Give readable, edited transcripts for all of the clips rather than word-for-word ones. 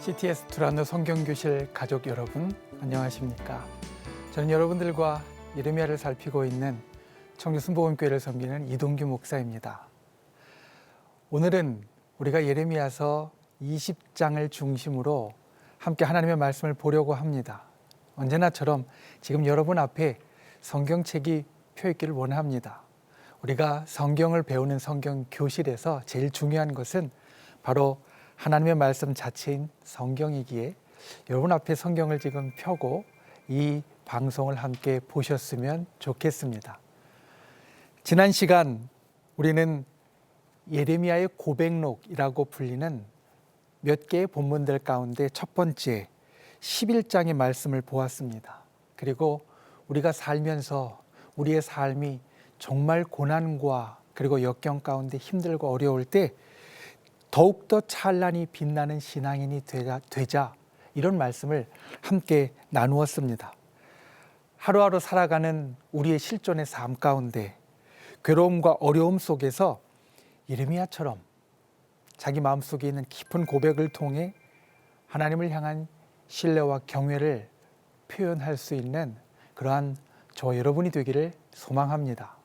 CTS 두란노 성경교실 가족 여러분, 안녕하십니까? 저는 여러분들과 예레미야를 살피고 있는 청주순복음교회를 섬기는 이동규 목사입니다. 오늘은 우리가 예레미야서 20장을 중심으로 함께 하나님의 말씀을 보려고 합니다. 언제나처럼 지금 여러분 앞에 성경책이 펴있기를 원합니다. 우리가 성경을 배우는 성경교실에서 제일 중요한 것은 바로 하나님의 말씀 자체인 성경이기에 여러분 앞에 성경을 지금 펴고 이 방송을 함께 보셨으면 좋겠습니다. 지난 시간 우리는 예레미야의 고백록이라고 불리는 몇 개의 본문들 가운데 첫 번째 11장의 말씀을 보았습니다. 그리고 우리가 살면서 우리의 삶이 정말 고난과 그리고 역경 가운데 힘들고 어려울 때 더욱더 찬란히 빛나는 신앙인이 되자 이런 말씀을 함께 나누었습니다. 하루하루 살아가는 우리의 실존의 삶 가운데 괴로움과 어려움 속에서 예레미야처럼 자기 마음속에 있는 깊은 고백을 통해 하나님을 향한 신뢰와 경외를 표현할 수 있는 그러한 저와 여러분이 되기를 소망합니다.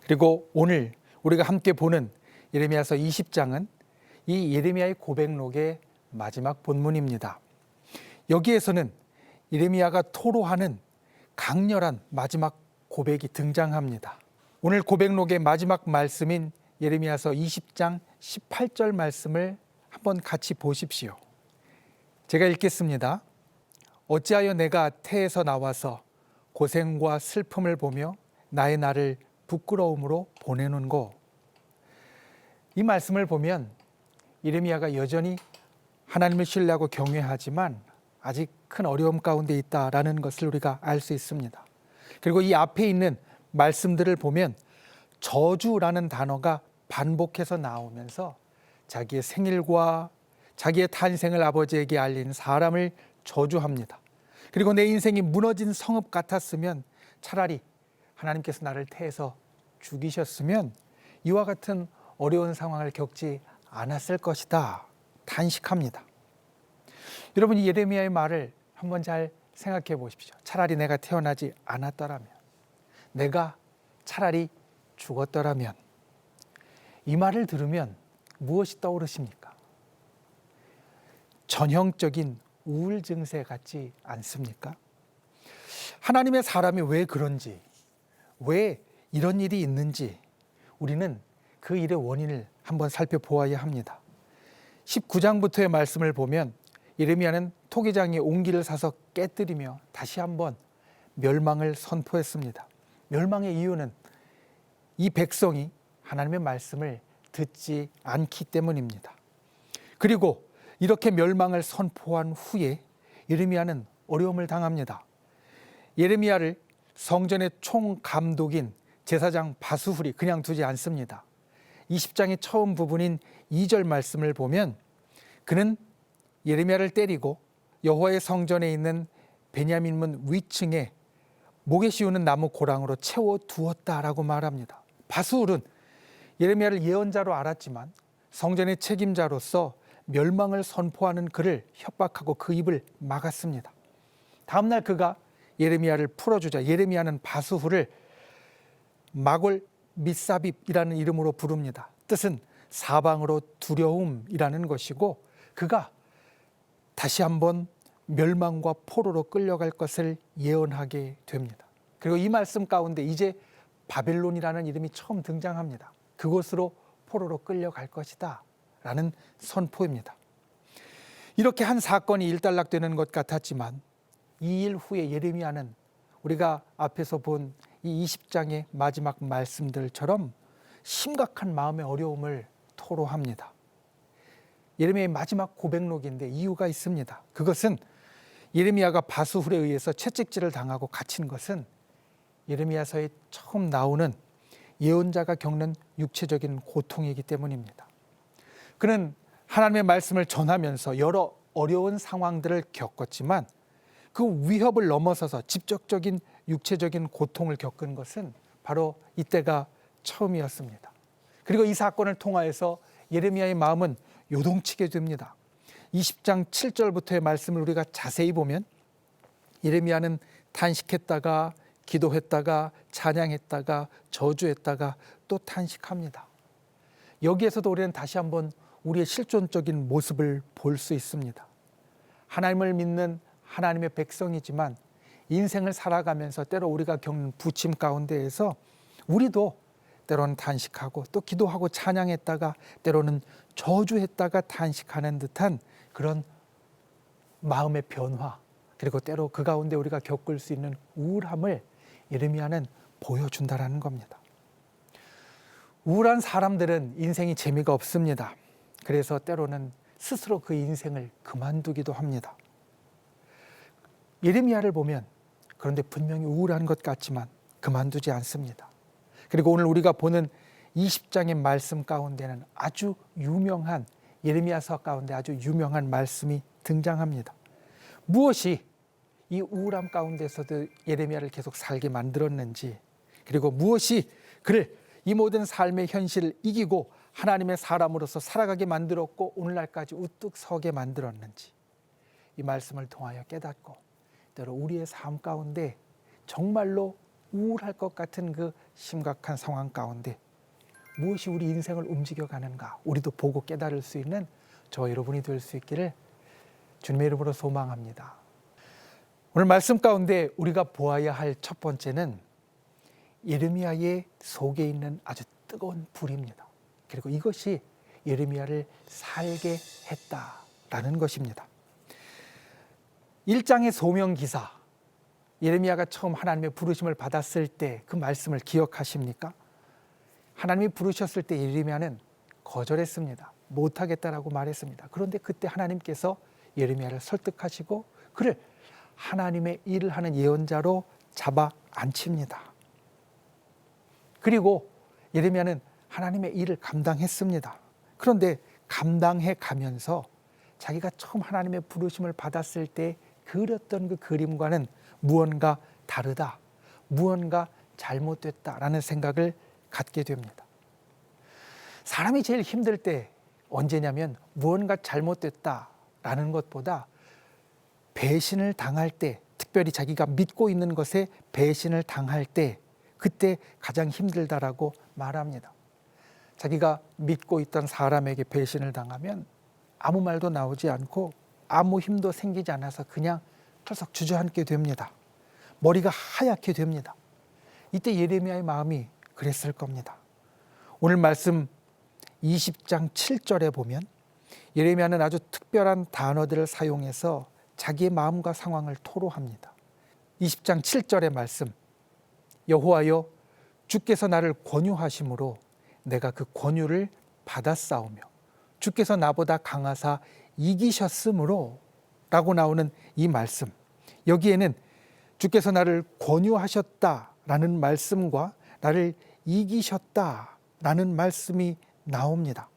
그리고 오늘 우리가 함께 보는 예레미야서 20장은 이 예레미야의 고백록의 마지막 본문입니다. 여기에서는 예레미야가 토로하는 강렬한 마지막 고백이 등장합니다. 오늘 고백록의 마지막 말씀인 예레미야서 20장 18절 말씀을 한번 같이 보십시오. 제가 읽겠습니다. 어찌하여 내가 태에서 나와서 고생과 슬픔을 보며 나의 날을 부끄러움으로 보내는고. 이 말씀을 보면 예레미야가 여전히 하나님을 신뢰하고 경외하지만 아직 큰 어려움 가운데 있다라는 것을 우리가 알 수 있습니다. 그리고 이 앞에 있는 말씀들을 보면 저주라는 단어가 반복해서 나오면서 자기의 생일과 자기의 탄생을 아버지에게 알린 사람을 저주합니다. 그리고 내 인생이 무너진 성읍 같았으면 차라리 하나님께서 나를 태에서 죽이셨으면 이와 같은 어려운 상황을 겪지 않았을 것이다 단식합니다. 여러분, 이 예레미야의 말을 한번 잘 생각해 보십시오. 차라리 내가 태어나지 않았더라면, 내가 차라리 죽었더라면, 이 말을 들으면 무엇이 떠오르십니까? 전형적인 우울 증세 같지 않습니까? 하나님의 사람이 왜 그런지, 왜 이런 일이 있는지 우리는 그 일의 원인을 한번 살펴보아야 합니다. 19장부터의 말씀을 보면 예레미야는 토기장이 옹기를 사서 깨뜨리며 다시 한번 멸망을 선포했습니다. 멸망의 이유는 이 백성이 하나님의 말씀을 듣지 않기 때문입니다. 그리고 이렇게 멸망을 선포한 후에 예레미야는 어려움을 당합니다. 예레미야를 성전의 총감독인 제사장 바수훌이 그냥 두지 않습니다. 20장의 처음 부분인 2절 말씀을 보면 그는 예레미야를 때리고 여호와의 성전에 있는 베냐민문 위층에 목에 씌우는 나무 고랑으로 채워두었다라고 말합니다. 바수훌은 예레미야를 예언자로 알았지만 성전의 책임자로서 멸망을 선포하는 그를 협박하고 그 입을 막았습니다. 다음날 그가 예레미야를 풀어주자 예레미야는 바수훌을 마골 미사빕이라는 이름으로 부릅니다. 뜻은 사방으로 두려움이라는 것이고 그가 다시 한번 멸망과 포로로 끌려갈 것을 예언하게 됩니다. 그리고 이 말씀 가운데 이제 바벨론이라는 이름이 처음 등장합니다. 그곳으로 포로로 끌려갈 것이다 라는 선포입니다. 이렇게 한 사건이 일단락되는 것 같았지만 이 일 후에 예레미야는 우리가 앞에서 본 이 20장의 마지막 말씀들처럼 심각한 마음의 어려움을 토로합니다. 예레미야의 마지막 고백록인데 이유가 있습니다. 그것은 예레미야가 바수훌에 의해서 채찍질을 당하고 갇힌 것은 예레미야서에 처음 나오는 예언자가 겪는 육체적인 고통이기 때문입니다. 그는 하나님의 말씀을 전하면서 여러 어려운 상황들을 겪었지만 그 위협을 넘어서서 직접적인 육체적인 고통을 겪은 것은 바로 이때가 처음이었습니다. 그리고 이 사건을 통하여서 예레미야의 마음은 요동치게 됩니다. 20장 7절부터의 말씀을 우리가 자세히 보면 예레미야는 탄식했다가 기도했다가 찬양했다가 저주했다가 또 탄식합니다. 여기에서도 우리는 다시 한번 우리의 실존적인 모습을 볼 수 있습니다. 하나님을 믿는 하나님의 백성이지만 인생을 살아가면서 때로 우리가 겪는 부침 가운데에서 우리도 때로는 탄식하고 또 기도하고 찬양했다가 때로는 저주했다가 탄식하는 듯한 그런 마음의 변화, 그리고 때로 그 가운데 우리가 겪을 수 있는 우울함을 예레미야는 보여준다라는 겁니다. 우울한 사람들은 인생이 재미가 없습니다. 그래서 때로는 스스로 그 인생을 그만두기도 합니다. 예레미야를 보면 그런데 분명히 우울한 것 같지만 그만두지 않습니다. 그리고 오늘 우리가 보는 20장의 말씀 가운데는 아주 유명한 예레미야서 가운데 아주 유명한 말씀이 등장합니다. 무엇이 이 우울함 가운데서도 예레미야를 계속 살게 만들었는지, 그리고 무엇이 그를 이 모든 삶의 현실을 이기고 하나님의 사람으로서 살아가게 만들었고 오늘날까지 우뚝 서게 만들었는지, 이 말씀을 통하여 깨닫고 때로 우리의 삶 가운데 정말로 우울할 것 같은 그 심각한 상황 가운데 무엇이 우리 인생을 움직여가는가 우리도 보고 깨달을 수 있는 저와 여러분이 될 수 있기를 주님의 이름으로 소망합니다. 오늘 말씀 가운데 우리가 보아야 할 첫 번째는 예레미야의 속에 있는 아주 뜨거운 불입니다. 그리고 이것이 예레미야를 살게 했다라는 것입니다. 1장의 소명기사, 예레미야가 처음 하나님의 부르심을 받았을 때 그 말씀을 기억하십니까? 하나님이 부르셨을 때 예레미야는 거절했습니다. 못하겠다라고 말했습니다. 그런데 그때 하나님께서 예레미야를 설득하시고 그를 하나님의 일을 하는 예언자로 잡아 앉힙니다. 그리고 예레미야는 하나님의 일을 감당했습니다. 그런데 감당해 가면서 자기가 처음 하나님의 부르심을 받았을 때 그렸던 그 그림과는 무언가 다르다, 무언가 잘못됐다라는 생각을 갖게 됩니다. 사람이 제일 힘들 때 언제냐면 무언가 잘못됐다라는 것보다 배신을 당할 때, 특별히 자기가 믿고 있는 것에 배신을 당할 때 그때 가장 힘들다라고 말합니다. 자기가 믿고 있던 사람에게 배신을 당하면 아무 말도 나오지 않고 아무 힘도 생기지 않아서 그냥 털썩 주저앉게 됩니다. 머리가 하얗게 됩니다. 이때 예레미야의 마음이 그랬을 겁니다. 오늘 말씀 20장 7절에 보면 예레미야는 아주 특별한 단어들을 사용해서 자기의 마음과 상황을 토로합니다. 20장 7절의 말씀, 여호와여 주께서 나를 권유하심으로 내가 그 권유를 받았사오며 주께서 나보다 강하사 이기셨으므로 라고 나오는 이 말씀, 여기에는 주께서 나를 권유하셨다라는 말씀과 나를 이기셨다라는 말씀이 나옵니다.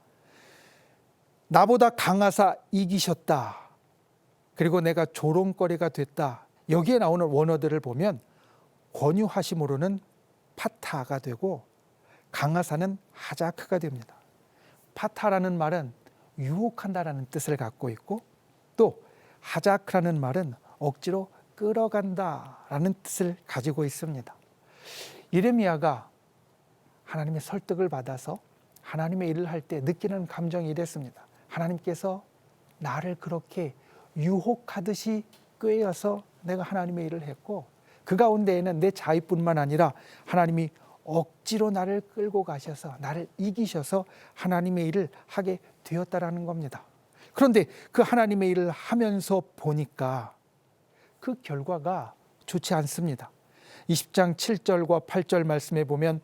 나보다 강하사 이기셨다, 그리고 내가 조롱거리가 됐다. 여기에 나오는 원어들을 보면 권유하심으로는 파타가 되고 강하사는 하자크가 됩니다. 파타라는 말은 유혹한다라는 뜻을 갖고 있고 또 하자크라는 말은 억지로 끌어간다라는 뜻을 가지고 있습니다. 예레미야가 하나님의 설득을 받아서 하나님의 일을 할 때 느끼는 감정이 이랬습니다. 하나님께서 나를 그렇게 유혹하듯이 꿰어서 내가 하나님의 일을 했고 그 가운데에는 내 자의뿐만 아니라 하나님이 억지로 나를 끌고 가셔서 나를 이기셔서 하나님의 일을 하게 되었다라는 겁니다. 그런데 그 하나님의 일을 하면서 보니까 그 결과가 좋지 않습니다. 20장 7절과 8절 말씀에 보면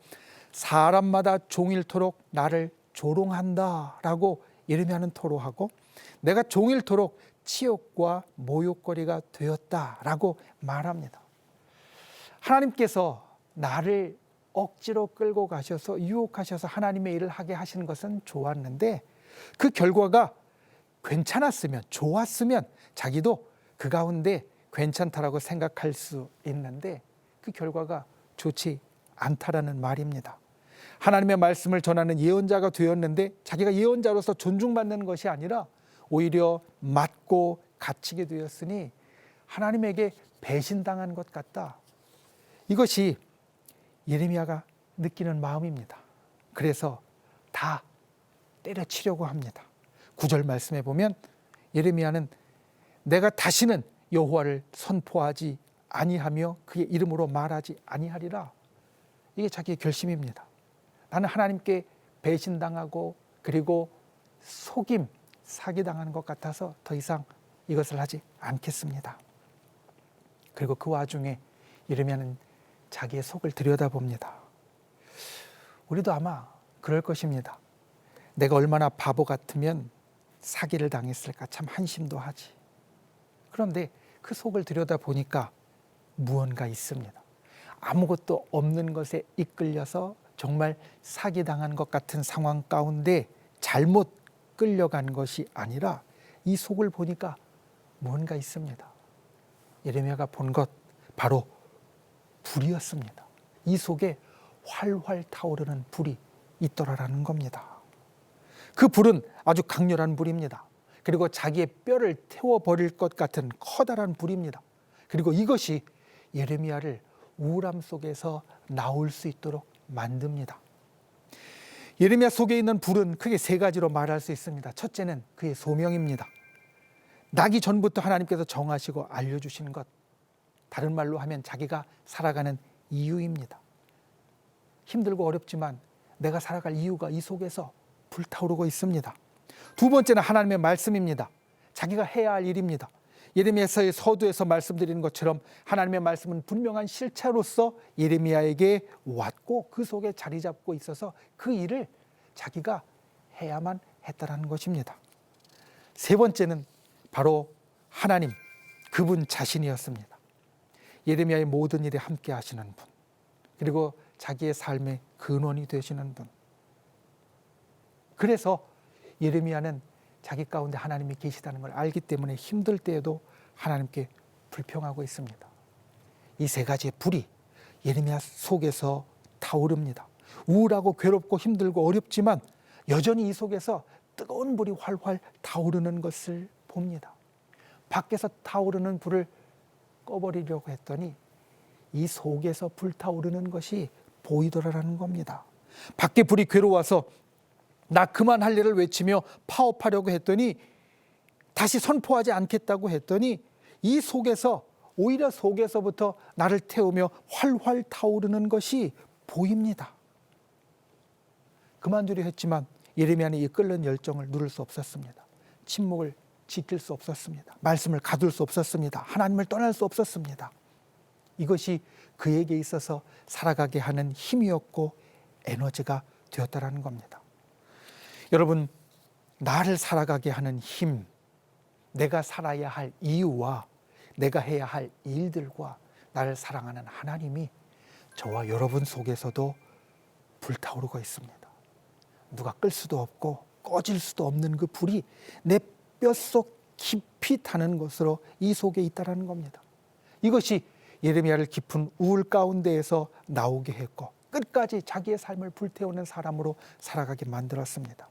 사람마다 종일토록 나를 조롱한다라고 예레미야는 토로하고 내가 종일토록 치욕과 모욕거리가 되었다라고 말합니다. 하나님께서 나를 억지로 끌고 가셔서 유혹하셔서 하나님의 일을 하게 하시는 것은 좋았는데 그 결과가 괜찮았으면, 좋았으면 자기도 그 가운데 괜찮다라고 생각할 수 있는데 그 결과가 좋지 않다라는 말입니다. 하나님의 말씀을 전하는 예언자가 되었는데 자기가 예언자로서 존중받는 것이 아니라 오히려 맞고 갇히게 되었으니 하나님에게 배신당한 것 같다. 이것이 예레미야가 느끼는 마음입니다. 그래서 다 때려치려고 합니다. 9절 말씀에 보면 예레미야는 내가 다시는 여호와를 선포하지 아니하며 그의 이름으로 말하지 아니하리라. 이게 자기의 결심입니다. 나는 하나님께 배신당하고 그리고 속임, 사기당하는 것 같아서 더 이상 이것을 하지 않겠습니다. 그리고 그 와중에 예레미야는 자기의 속을 들여다봅니다. 우리도 아마 그럴 것입니다. 내가 얼마나 바보 같으면 사기를 당했을까 참 한심도 하지. 그런데 그 속을 들여다보니까 무언가 있습니다. 아무것도 없는 것에 이끌려서 정말 사기당한 것 같은 상황 가운데 잘못 끌려간 것이 아니라 이 속을 보니까 무언가 있습니다. 예레미야가 본 것 바로 불이었습니다. 이 속에 활활 타오르는 불이 있더라라는 겁니다. 그 불은 아주 강렬한 불입니다. 그리고 자기의 뼈를 태워버릴 것 같은 커다란 불입니다. 그리고 이것이 예레미야를 우울함 속에서 나올 수 있도록 만듭니다. 예레미야 속에 있는 불은 크게 세 가지로 말할 수 있습니다. 첫째는 그의 소명입니다. 나기 전부터 하나님께서 정하시고 알려주신 것, 다른 말로 하면 자기가 살아가는 이유입니다. 힘들고 어렵지만 내가 살아갈 이유가 이 속에서 불타오르고 있습니다. 두 번째는 하나님의 말씀입니다. 자기가 해야 할 일입니다. 예레미야서의 서두에서 말씀드리는 것처럼 하나님의 말씀은 분명한 실체로서 예레미야에게 왔고 그 속에 자리 잡고 있어서 그 일을 자기가 해야만 했다는 것입니다. 세 번째는 바로 하나님, 그분 자신이었습니다. 예레미야의 모든 일에 함께 하시는 분, 그리고 자기의 삶의 근원이 되시는 분. 그래서 예레미야는 자기 가운데 하나님이 계시다는 걸 알기 때문에 힘들 때에도 하나님께 불평하고 있습니다. 이 세 가지의 불이 예레미야 속에서 타오릅니다. 우울하고 괴롭고 힘들고 어렵지만 여전히 이 속에서 뜨거운 불이 활활 타오르는 것을 봅니다. 밖에서 타오르는 불을 꺼버리려고 했더니 이 속에서 불타오르는 것이 보이더라라는 겁니다. 밖에 불이 괴로워서 나 그만할 일을 외치며 파업하려고 했더니 다시 선포하지 않겠다고 했더니 이 속에서 오히려 속에서부터 나를 태우며 활활 타오르는 것이 보입니다. 그만두려 했지만 예레미야는 이 끓는 열정을 누를 수 없었습니다. 침묵을 지킬 수 없었습니다. 말씀을 가둘 수 없었습니다. 하나님을 떠날 수 없었습니다. 이것이 그에게 있어서 살아가게 하는 힘이었고 에너지가 되었다라는 겁니다. 여러분, 나를 살아가게 하는 힘, 내가 살아야 할 이유와 내가 해야 할 일들과 나를 사랑하는 하나님이 저와 여러분 속에서도 불타오르고 있습니다. 누가 끌 수도 없고 꺼질 수도 없는 그 불이 내 뼛속 깊이 타는 것으로 이 속에 있다는 겁니다. 이것이 예레미야를 깊은 우울 가운데에서 나오게 했고 끝까지 자기의 삶을 불태우는 사람으로 살아가게 만들었습니다.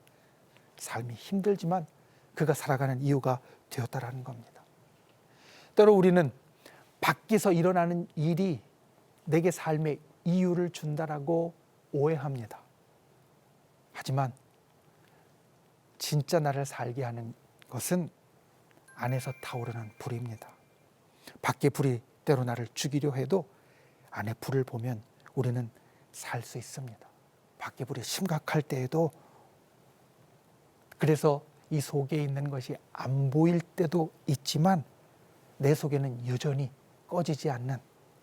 삶이 힘들지만 그가 살아가는 이유가 되었다라는 겁니다. 때로 우리는 밖에서 일어나는 일이 내게 삶의 이유를 준다라고 오해합니다. 하지만 진짜 나를 살게 하는 것은 안에서 타오르는 불입니다. 밖에 불이 때로 나를 죽이려 해도 안에 불을 보면 우리는 살 수 있습니다. 밖에 불이 심각할 때에도, 그래서 이 속에 있는 것이 안 보일 때도 있지만 내 속에는 여전히 꺼지지 않는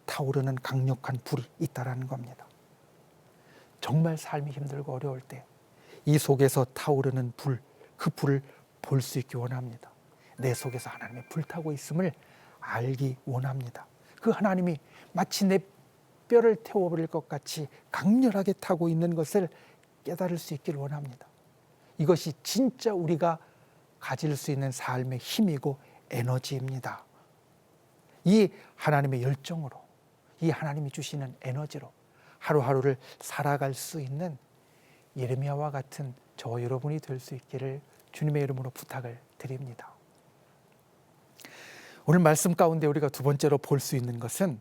타오르는 강력한 불이 있다는 겁니다. 정말 삶이 힘들고 어려울 때 이 속에서 타오르는 불, 그 불을 볼 수 있기 원합니다. 내 속에서 하나님의 불타고 있음을 알기 원합니다. 그 하나님이 마치 내 뼈를 태워버릴 것 같이 강렬하게 타고 있는 것을 깨달을 수 있기를 원합니다. 이것이 진짜 우리가 가질 수 있는 삶의 힘이고 에너지입니다. 이 하나님의 열정으로, 이 하나님이 주시는 에너지로 하루하루를 살아갈 수 있는 예레미야와 같은 저와 여러분이 될 수 있기를 주님의 이름으로 부탁을 드립니다. 오늘 말씀 가운데 우리가 두 번째로 볼 수 있는 것은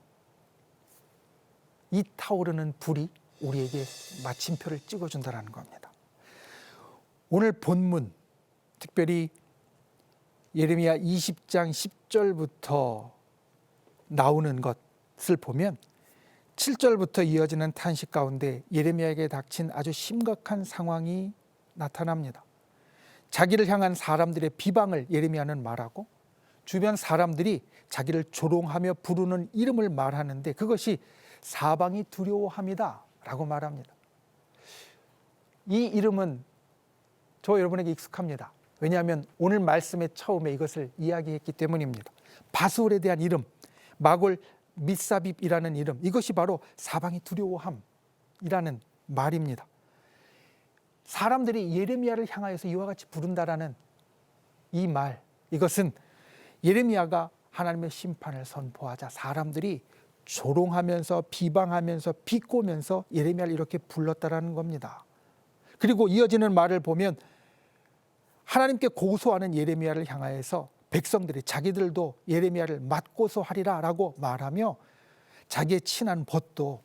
이 타오르는 불이 우리에게 마침표를 찍어준다는 겁니다. 오늘 본문, 특별히 예레미야 20장 10절부터 나오는 것을 보면 7절부터 이어지는 탄식 가운데 예레미야에게 닥친 아주 심각한 상황이 나타납니다. 자기를 향한 사람들의 비방을 예레미야는 말하고 주변 사람들이 자기를 조롱하며 부르는 이름을 말하는데 그것이 사방이 두려워합니다 라고 말합니다. 이 이름은 저 여러분에게 익숙합니다. 왜냐하면 오늘 말씀의 처음에 이것을 이야기했기 때문입니다. 바술에 대한 이름, 마골 밑사빕이라는 이름, 이것이 바로 사방이 두려워함이라는 말입니다. 사람들이 예레미야를 향하여서 이와 같이 부른다라는 이 말, 이것은 예레미야가 하나님의 심판을 선포하자 사람들이 조롱하면서 비방하면서 비꼬면서 예레미야를 이렇게 불렀다라는 겁니다. 그리고 이어지는 말을 보면 하나님께 고소하는 예레미야를 향하여서 백성들이 자기들도 예레미야를 맞고소하리라 라고 말하며 자기의 친한 벗도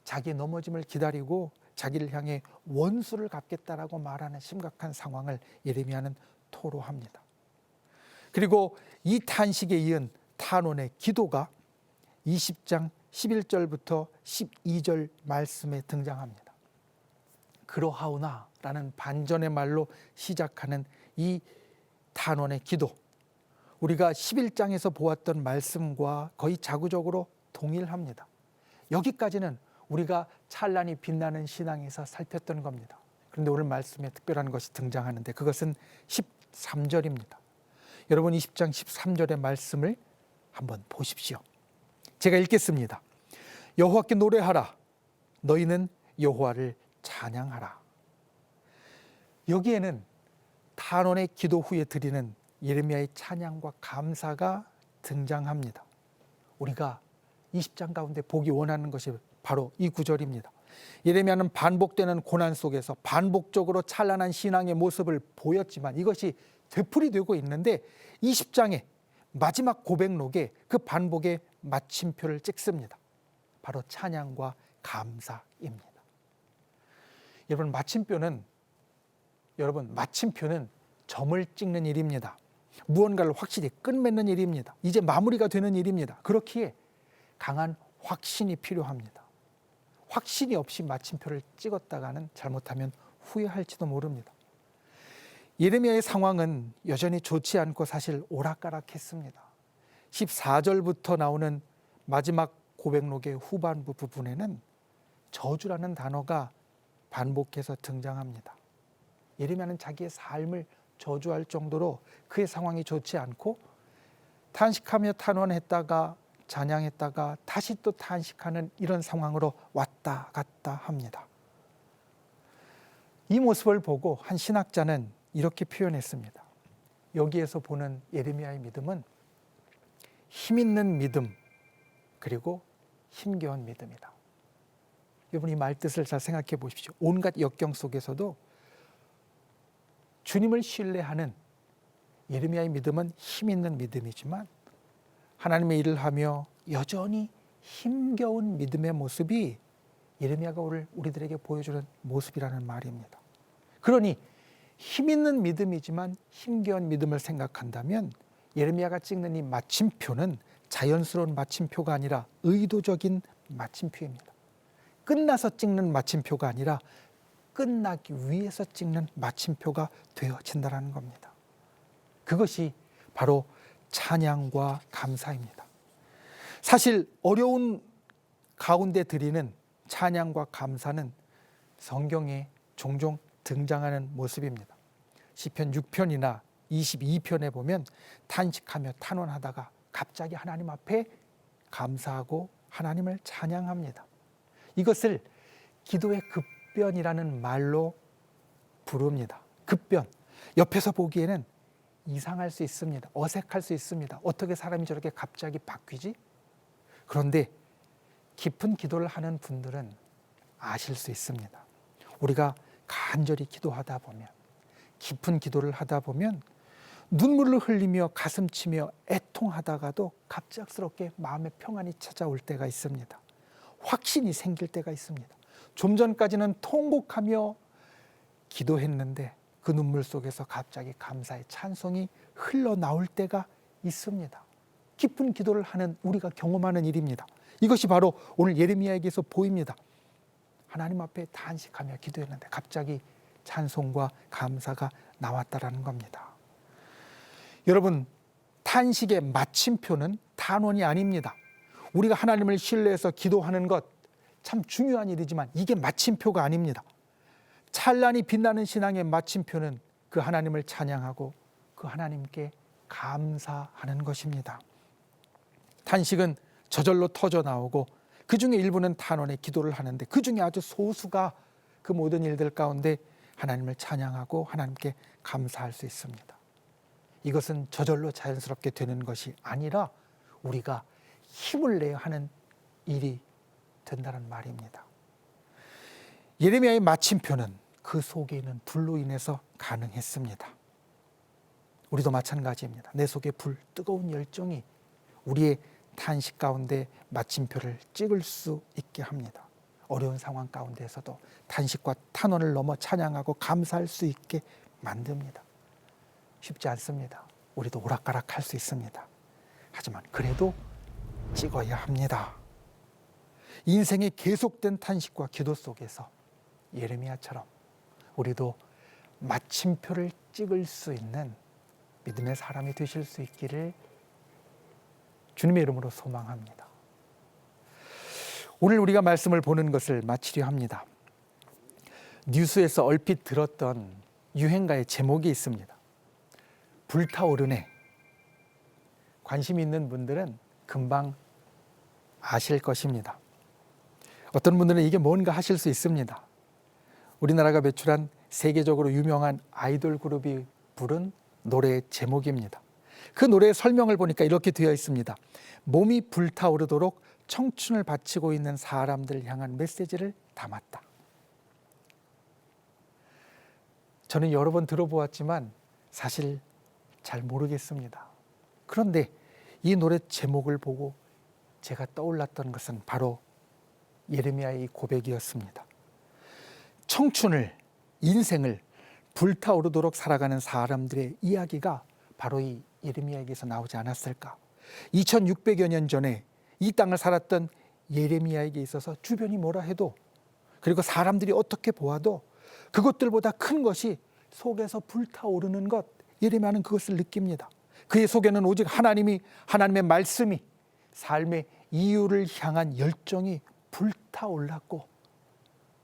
자기의 넘어짐을 기다리고 자기를 향해 원수를 갚겠다라고 말하는 심각한 상황을 예레미야는 토로합니다. 그리고 이 탄식에 이은 탄원의 기도가 20장 11절부터 12절 말씀에 등장합니다. 그러하오나 라는 반전의 말로 시작하는 이 탄원의 기도, 우리가 11장에서 보았던 말씀과 거의 자구적으로 동일합니다. 여기까지는 우리가 찬란히 빛나는 신앙에서 살폈던 겁니다. 그런데 오늘 말씀에 특별한 것이 등장하는데 그것은 13절입니다. 여러분 20장 13절의 말씀을 한번 보십시오. 제가 읽겠습니다. 여호와께 노래하라. 너희는 여호와를 찬양하라. 여기에는 탄원의 기도 후에 드리는 예레미야의 찬양과 감사가 등장합니다. 우리가 20장 가운데 보기 원하는 것이 바로 이 구절입니다. 예레미야는 반복되는 고난 속에서 반복적으로 찬란한 신앙의 모습을 보였지만 이것이 되풀이되고 있는데 20장의 마지막 고백록에 그 반복의 마침표를 찍습니다. 바로 찬양과 감사입니다. 여러분 마침표는 점을 찍는 일입니다. 무언가를 확실히 끝맺는 일입니다. 이제 마무리가 되는 일입니다. 그렇기에 강한 확신이 필요합니다. 확신이 없이 마침표를 찍었다가는 잘못하면 후회할지도 모릅니다. 예레미야의 상황은 여전히 좋지 않고 사실 오락가락했습니다. 14절부터 나오는 마지막 고백록의 후반부 부분에는 저주라는 단어가 반복해서 등장합니다. 예레미야는 자기의 삶을 저주할 정도로 그의 상황이 좋지 않고 탄식하며 탄원했다가 찬양했다가 다시 또 탄식하는 이런 상황으로 왔다 갔다 합니다. 이 모습을 보고 한 신학자는 이렇게 표현했습니다. 여기에서 보는 예레미야의 믿음은 힘있는 믿음 그리고 힘겨운 믿음이다. 여러분 이 말뜻을 잘 생각해 보십시오. 온갖 역경 속에서도 주님을 신뢰하는 예레미야의 믿음은 힘있는 믿음이지만 하나님의 일을 하며 여전히 힘겨운 믿음의 모습이 예레미야가 오늘 우리들에게 보여주는 모습이라는 말입니다. 그러니 힘있는 믿음이지만 힘겨운 믿음을 생각한다면 예레미야가 찍는 이 마침표는 자연스러운 마침표가 아니라 의도적인 마침표입니다. 끝나서 찍는 마침표가 아니라 끝나기 위해서 찍는 마침표가 되어진다는 겁니다. 그것이 바로 찬양과 감사입니다. 사실 어려운 가운데 드리는 찬양과 감사는 성경에 종종 등장하는 모습입니다. 시편 6편이나 22편에 보면 탄식하며 탄원하다가 갑자기 하나님 앞에 감사하고 하나님을 찬양합니다. 이것을 기도의 급변이라는 말로 부릅니다. 급변. 옆에서 보기에는 이상할 수 있습니다. 어색할 수 있습니다. 어떻게 사람이 저렇게 갑자기 바뀌지? 그런데 깊은 기도를 하는 분들은 아실 수 있습니다. 우리가 간절히 기도하다 보면 깊은 기도를 하다 보면 눈물을 흘리며 가슴 치며 애통하다가도 갑작스럽게 마음의 평안이 찾아올 때가 있습니다. 확신이 생길 때가 있습니다. 좀 전까지는 통곡하며 기도했는데 그 눈물 속에서 갑자기 감사의 찬송이 흘러나올 때가 있습니다. 깊은 기도를 하는 우리가 경험하는 일입니다. 이것이 바로 오늘 예레미야에게서 보입니다. 하나님 앞에 단식하며 기도했는데 갑자기 찬송과 감사가 나왔다라는 겁니다. 여러분, 탄식의 마침표는 단원이 아닙니다. 우리가 하나님을 신뢰해서 기도하는 것 참 중요한 일이지만 이게 마침표가 아닙니다. 찬란히 빛나는 신앙의 마침표는 그 하나님을 찬양하고 그 하나님께 감사하는 것입니다. 탄식은 저절로 터져 나오고 그 중에 일부는 탄원의 기도를 하는데 그 중에 아주 소수가 그 모든 일들 가운데 하나님을 찬양하고 하나님께 감사할 수 있습니다. 이것은 저절로 자연스럽게 되는 것이 아니라 우리가 힘을 내야 하는 일이 된다는 말입니다. 예레미야의 마침표는 그 속에 있는 불로 인해서 가능했습니다. 우리도 마찬가지입니다. 내 속에 불, 뜨거운 열정이 우리의 탄식 가운데 마침표를 찍을 수 있게 합니다. 어려운 상황 가운데에서도 탄식과 탄원을 넘어 찬양하고 감사할 수 있게 만듭니다. 쉽지 않습니다. 우리도 오락가락할 수 있습니다. 하지만 그래도 찍어야 합니다. 인생의 계속된 탄식과 기도 속에서 예레미야처럼 우리도 마침표를 찍을 수 있는 믿음의 사람이 되실 수 있기를 주님의 이름으로 소망합니다. 오늘 우리가 말씀을 보는 것을 마치려 합니다. 뉴스에서 얼핏 들었던 유행가의 제목이 있습니다. 불타오르네. 관심 있는 분들은 금방 아실 것입니다. 어떤 분들은 이게 뭔가 하실 수 있습니다. 우리나라가 배출한 세계적으로 유명한 아이돌 그룹이 부른 노래의 제목입니다. 그 노래의 설명을 보니까 이렇게 되어 있습니다. 몸이 불타오르도록 청춘을 바치고 있는 사람들 향한 메시지를 담았다. 저는 여러 번 들어보았지만 사실 잘 모르겠습니다. 그런데 이 노래 제목을 보고 제가 떠올랐던 것은 바로 예레미야의 이 고백이었습니다. 청춘을, 인생을 불타오르도록 살아가는 사람들의 이야기가 바로 이 예레미야에게서 나오지 않았을까. 2600여 년 전에 이 땅을 살았던 예레미야에게 있어서 주변이 뭐라 해도 그리고 사람들이 어떻게 보아도 그것들보다 큰 것이 속에서 불타오르는 것, 예레미야는 그것을 느낍니다. 그의 속에는 오직 하나님의 말씀이 삶의 이유를 향한 열정이 불타올랐고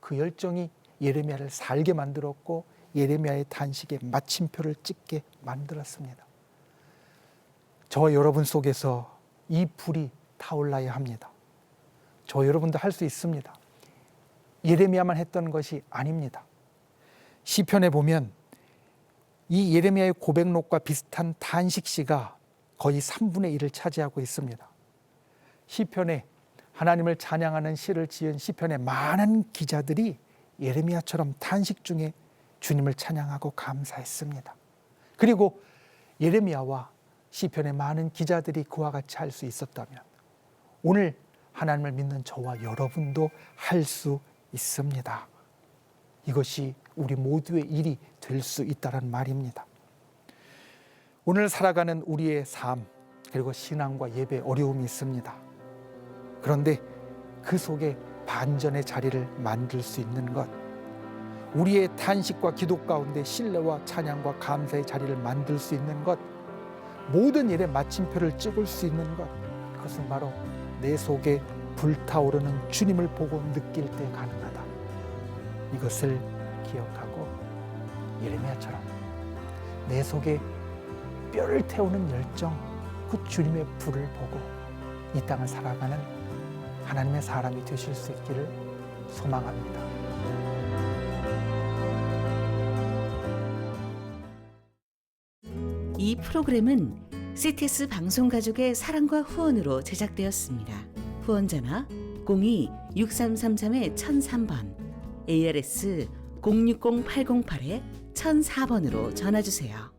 그 열정이 예레미야를 살게 만들었고 예레미야의 탄식에 마침표를 찍게 만들었습니다. 저와 여러분 속에서 이 불이 타올라야 합니다. 저와 여러분도 할 수 있습니다. 예레미야만 했던 것이 아닙니다. 시편에 보면 이 예레미야의 고백록과 비슷한 탄식시가 거의 3분의 1을 차지하고 있습니다. 시편에 하나님을 찬양하는 시를 지은 시편의 많은 기자들이 예레미야처럼 탄식 중에 주님을 찬양하고 감사했습니다. 그리고 예레미야와 시편의 많은 기자들이 그와 같이 할 수 있었다면 오늘 하나님을 믿는 저와 여러분도 할 수 있습니다. 이것이 우리 모두의 일이 될 수 있다는 말입니다. 오늘 살아가는 우리의 삶 그리고 신앙과 예배에 어려움이 있습니다. 그런데 그 속에 반전의 자리를 만들 수 있는 것, 우리의 탄식과 기도 가운데 신뢰와 찬양과 감사의 자리를 만들 수 있는 것, 모든 일에 마침표를 찍을 수 있는 것, 그것은 바로 내 속에 불타오르는 주님을 보고 느낄 때 가능하다. 이것을 기억하고 예레미야처럼 내 속에 뼈를 태우는 열정, 그 주님의 불을 보고 이 땅을 살아가는 하나님의 사람이 되실 수 있기를 소망합니다. 이 프로그램은 CTS 방송가족의 사랑과 후원으로 제작되었습니다. 후원전화 02-6333-1003번, ARS 060-808-8288 1004번으로 전화 주세요.